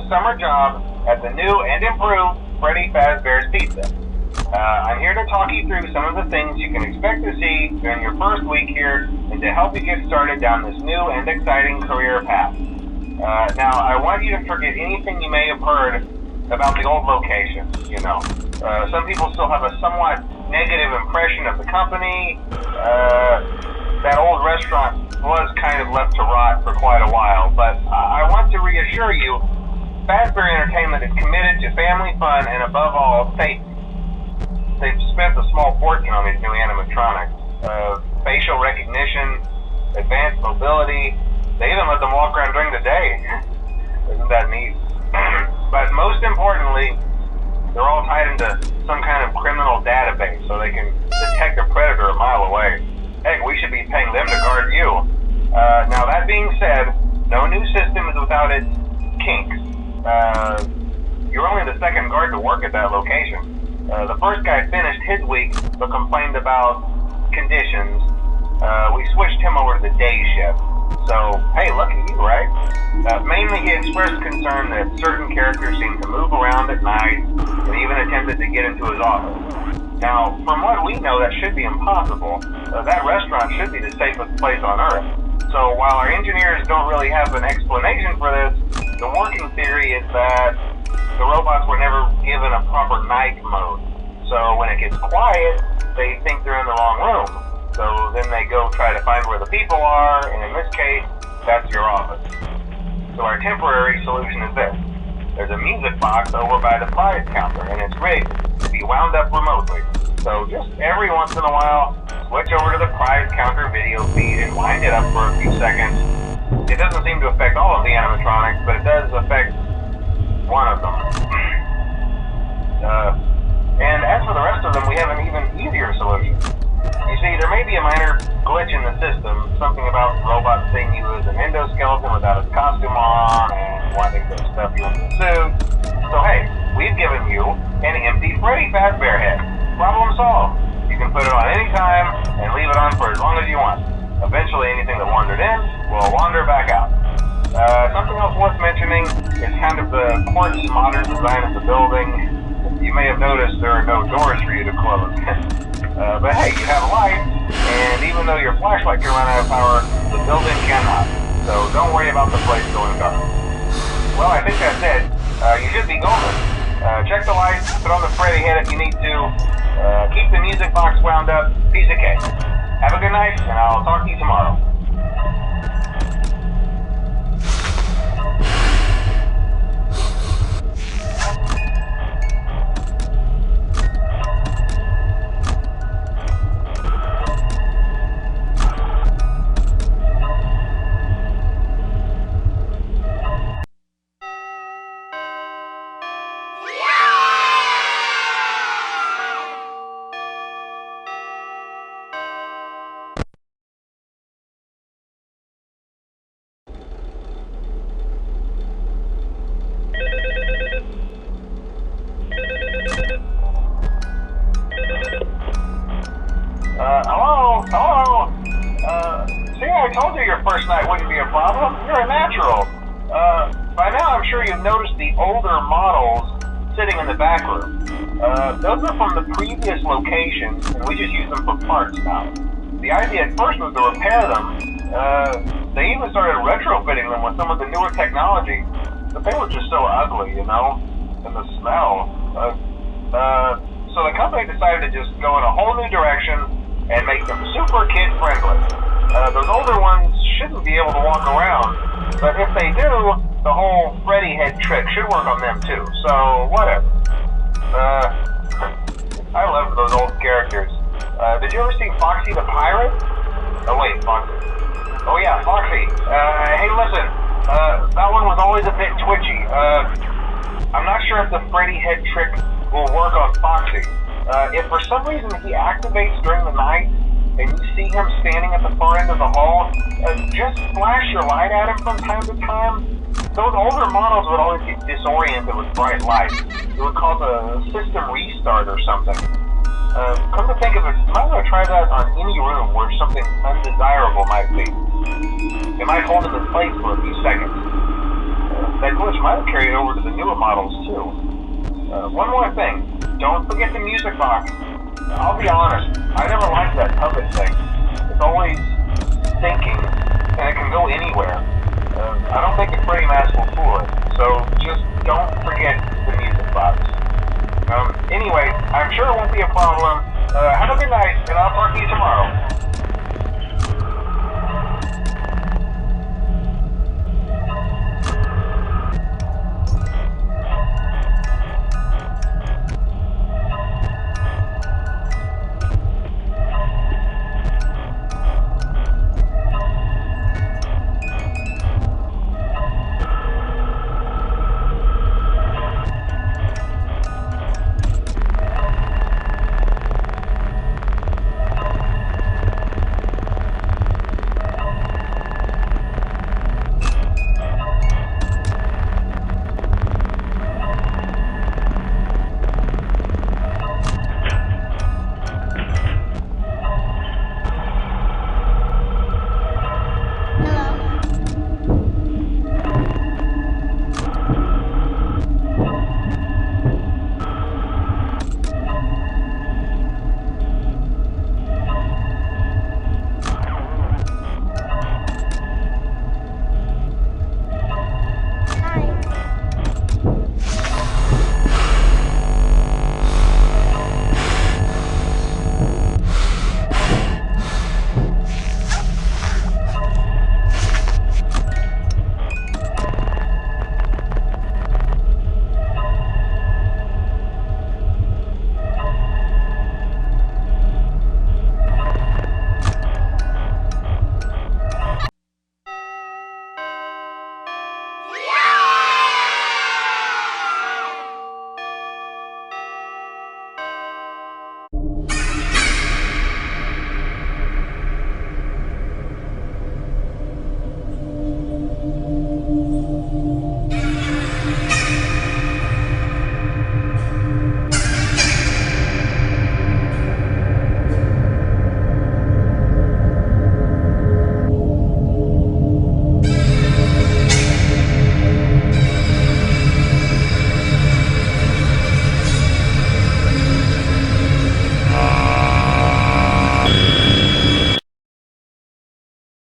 summer job at the new and improved Freddy Fazbear's Pizza. I'm here to talk you through some of the things you can expect to see during your first week here and to help you get started down this new and exciting career path. Now, I want you to forget anything you may have heard about the old location, some people still have a somewhat negative impression of the company. That old restaurant was kind of left to rot for quite a while, but I want to reassure you, Fazbear Entertainment is committed to family fun and above all, safety. They've spent a small fortune on these new animatronics. Facial recognition, advanced mobility, they even let them walk around during the day. Isn't that neat? But most importantly, they're all tied into some kind of criminal database so they can detect a predator a mile away. Heck, we should be paying them to guard you. Now that being said, no new system is without its kinks. You're only the second guard to work at that location. The first guy finished his week but complained about conditions. We switched him over to the day shift. So, hey, lucky you, right? Mainly he expressed concern that certain characters seem to move around at night and even attempted to get into his office. Now, from what we know, that should be impossible. That restaurant should be the safest place on Earth. So while our engineers don't really have an explanation for this, the working theory is that the robots were never given a proper night mode. So when it gets quiet, they think they're in the wrong room. So then they go try to find where the people are, and in this case, that's your office. So our temporary solution is this. There's a music box over by the prize counter, and it's rigged to be wound up remotely. So just every once in a while, switch over to the prize counter video feed and wind it up for a few seconds. It doesn't seem to affect all of the animatronics, but it does affect one of them. And as for the rest of them, we have an even easier solution. You see, there may be a minor glitch in the system, something about robots seeing you as an endoskeleton without his costume on and wanting to stuff you into a suit. So hey, we've given you an empty Freddy Fazbear head. Problem solved. You can put it on any time and leave it on for as long as you want. Eventually anything that wandered in will wander back out. Something else worth mentioning is kind of the quartz modern design of the building. You may have noticed there are no doors for you to close. But hey, you have a light, and even though your flashlight can run out of power, the building cannot. So don't worry about the place going dark. Well, I think that's it. You should be golden. Check the lights, put on the Freddy head if you need to. Keep the music box wound up. Piece of cake. Have a good night, and I'll talk to you tomorrow. Hello? See, I told you your first night wouldn't be a problem. You're a natural. By now I'm sure you've noticed the older models sitting in the back room. Those are from the previous location, and we just use them for parts now. The idea at first was to repair them. They even started retrofitting them with some of the newer technology, but they were just so ugly, and the smell. So the company decided to just go in a whole new direction and make them super kid-friendly. Those older ones shouldn't be able to walk around, but if they do, the whole Freddy head trick should work on them too, so whatever. I love those old characters. Did you ever see Foxy the Pirate? Oh wait, Foxy. Oh yeah, Foxy. Hey listen, that one was always a bit twitchy. I'm not sure if the Freddy head trick will work on Foxy. If for some reason he activates during the night and you see him standing at the far end of the hall, just flash your light at him from time to time. Those older models would always get disoriented with bright light. It would cause a system restart or something. Come to think of it, you might want to try that on any room where something undesirable might be. It might hold him in place for a few seconds. that glitch might have carried over to the newer models too. One more thing, don't forget the music box. I'll be honest, I never liked that puppet thing. It's always sinking, and it can go anywhere. I don't think the Freddy mask will fool it, so just don't forget the music box. Anyway, I'm sure it won't be a problem. Have a good night, and I'll talk to you tomorrow.